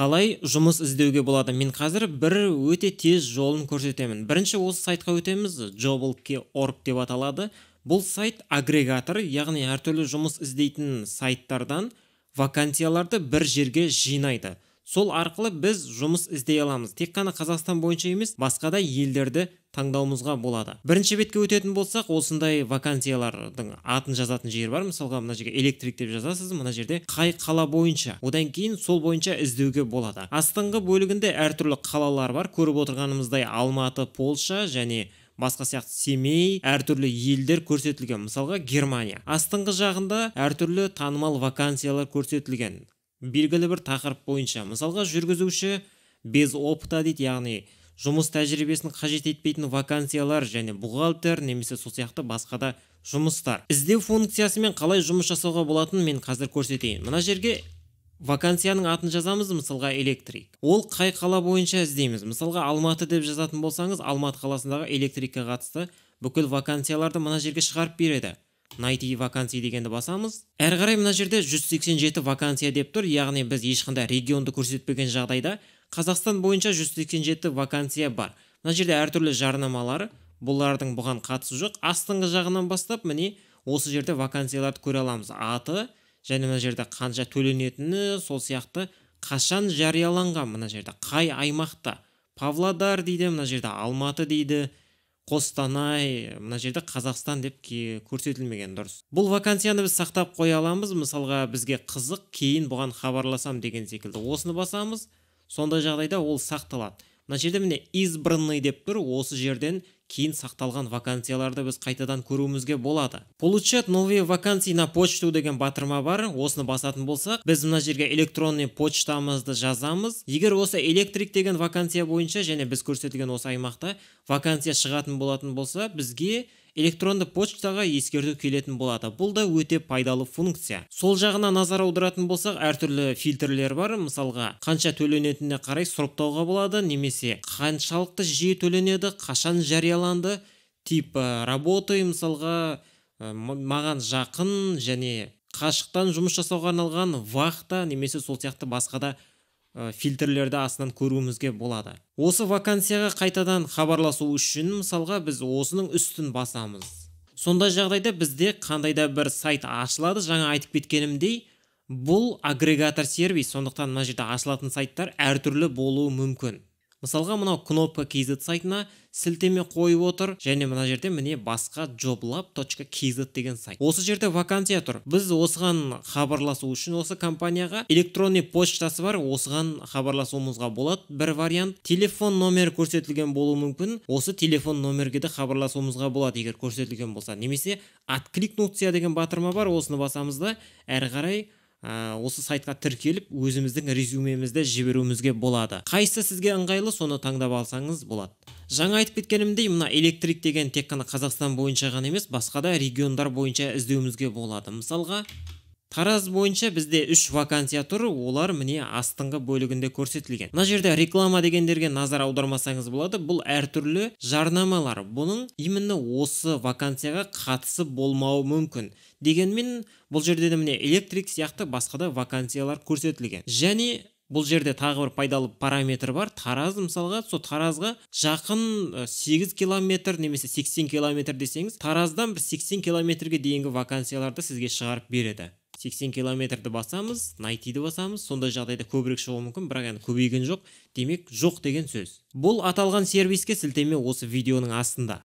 Қалай жұмыс іздеуге болады? Мен қазір бір өте тез жолын көрсетемін. Бірінші осы сайтқа өтеміз, Jobl.org деп аталады. Бұл сайт агрегатор, яғни әртүрлі жұмыс іздейтін сайттардан вакансияларды бір жерге жинайды. Сол арқылы біз жұмыс іздей аламыз. Тек қана Қазақстан бойынша емес, басқа да елдерді таңдауымызға болады. Бірінші бетке өтетін болсақ, осындай вакансиялардың атын жазатын жер бар. Мысалға, мына жерге электрик деп жазасыз, мына жерде қай қала бойынша. Одан кейін сол бойынша іздеуге болады. Астыңғы бөлігінде әртүрлі қалалар бар. Көріп отырғанымыздай Алматы, Польша және басқа сияқты Семей, әртүрлі елдер көрсетілген. Мысалға, Германия. Астыңғы жағында әртүрлі танымал вакансиялар көрсетілген. Белгілі бір тақырып бойынша. Мысалға, жүргізуші без опыта дейді, яғни жұмыс тәжірибесін қажет етпейтін вакансиялар және бухгалтер немесе сол сияқты басқа да жұмыстар. Іздеу функциясымен қалай жұмыс жасауға болатынын мен қазір көрсетейін. Мына жерге вакансияның атын жазамыз, мысалға электрик. Ол қай қала бойынша іздейміз? Мысалға, Алматы деп жазатын болсаңыз, Алматы қаласындағы электрикке қатысты бүкіл вакансияларды мына жерге шығарып береді. Найти вакансия дегенді басамыз. Әрі қарай мына жерде 187 вакансия деп тұр, яғни біз ешқандай регионды көрсетпеген жағдайда Қазақстан бойынша 187 вакансия бар. Мына жерде әртүрлі жарнамалар, бұлардың бұған қатысы жоқ. Астыңғы жағынан бастап, міне осы жерде вакансияларды көре аламыз. Аты және мына жерде қанша төленетіні, сол сияқты қашан жарияланған, мына жерде қай аймақта. Павлодар дейді, мына жерде Алматы дейді, Қостанай, мына жерде Қазақстан деп көрсетілмеген, дұрыс. Бұл вакансияны біз сақтап қоя аламыз. Мысалға, бізге қызық, кейін бұған хабарласам деген секілді. Осыны басамыз, сондай жағдайда ол сақталады. Мына жерде міне избранный деп тұр, осы жерден кейін сақталған вакансияларды біз қайтадан көруімізге болады. Получать новые вакансии на почту деген батырма бар. Осыны басатын болсақ, біз мына жерге электронный почтамызды жазамыз. Егер осы электрик деген вакансия бойынша және біз көрсетілген осы аймақта вакансия шығатын болатын болса, бізге электронды почтаға ескерту келетін болады. Бұл да өте пайдалы функция. Сол жағына назар аударатын болсақ, әртүрлі фильтрлер бар. Мысалға, қанша төленетініне қарай сұрыптауға болады, немесе қаншалықты жиі төленеді, қашан жарияланды, тип работы, мысалға, маған жақын және қашықтан жұмыс жасауға арналған вахта, немесе сол сияқты басқа да фильтрлерді астынан көруімізге болады. Осы вакансияға қайтадан хабарласу үшін, мысалға, біз осының үстін басамыз. Сондай жағдайда бізде қандайда бір сайт ашылады. Жаңа айтып кеткенімдей, бұл агрегатор сервис, сондықтан мына жерде ашылатын сайттар әртүрлі болуы мүмкін. Мысалға, мынау кнопка KZ сайтына сілтеме қойып отыр, және мына жерде міне басқа joblab.kz деген сайт. Осы жерде вакансия тұр. Біз осыған хабарласу үшін осы компанияға электронный почтасы бар, осыған хабарласуымызға болады. Бір вариант, телефон номер көрсетілген болуы мүмкін. Осы телефон номерге де хабарласуымызға болады, егер көрсетілген болса. Немесе откликнуться деген батырма бар, осыны басамыз да, әрі қарай осы сайтқа тіркеліп, өзіміздің резюмемізді жіберуімізге болады. Қайсы сізге ыңғайлы, соны таңдап алсаңыз болады. Жаңа айтып кеткенімдей, мына электрик деген тек қана Қазақстан бойынша ғана емес, басқа да региондар бойынша іздеуімізге болады. Мысалға, Тараз бойынша бізде 3 вакансия тұр, олар міне астыңғы бөлігінде көрсетілген. Мына жерде реклама дегендерге назар аудармасаңыз болады. Бұл әртүрлі жарнамалар. Бұның именно осы вакансияға қатысы болмауы мүмкін. Дегенмен, бұл жерде де міне электрик сияқты басқа да вакансиялар көрсетілген. Және бұл жерде тағы бір пайдалы параметр бар. Тараз, мысалға, сол Таразға жақын 8 километр немесе 80 километр десеңіз, Тараздан 80 километрге дейінгі вакансияларды сізге шығарып береді. 80 километрді басамыз, найтиді басамыз, сондай жағдайда көбірек шығуы мүмкін, бірақ енді көбейген жоқ, демек жоқ деген сөз. Бұл аталған сервиске сілтеме осы видеоның астында.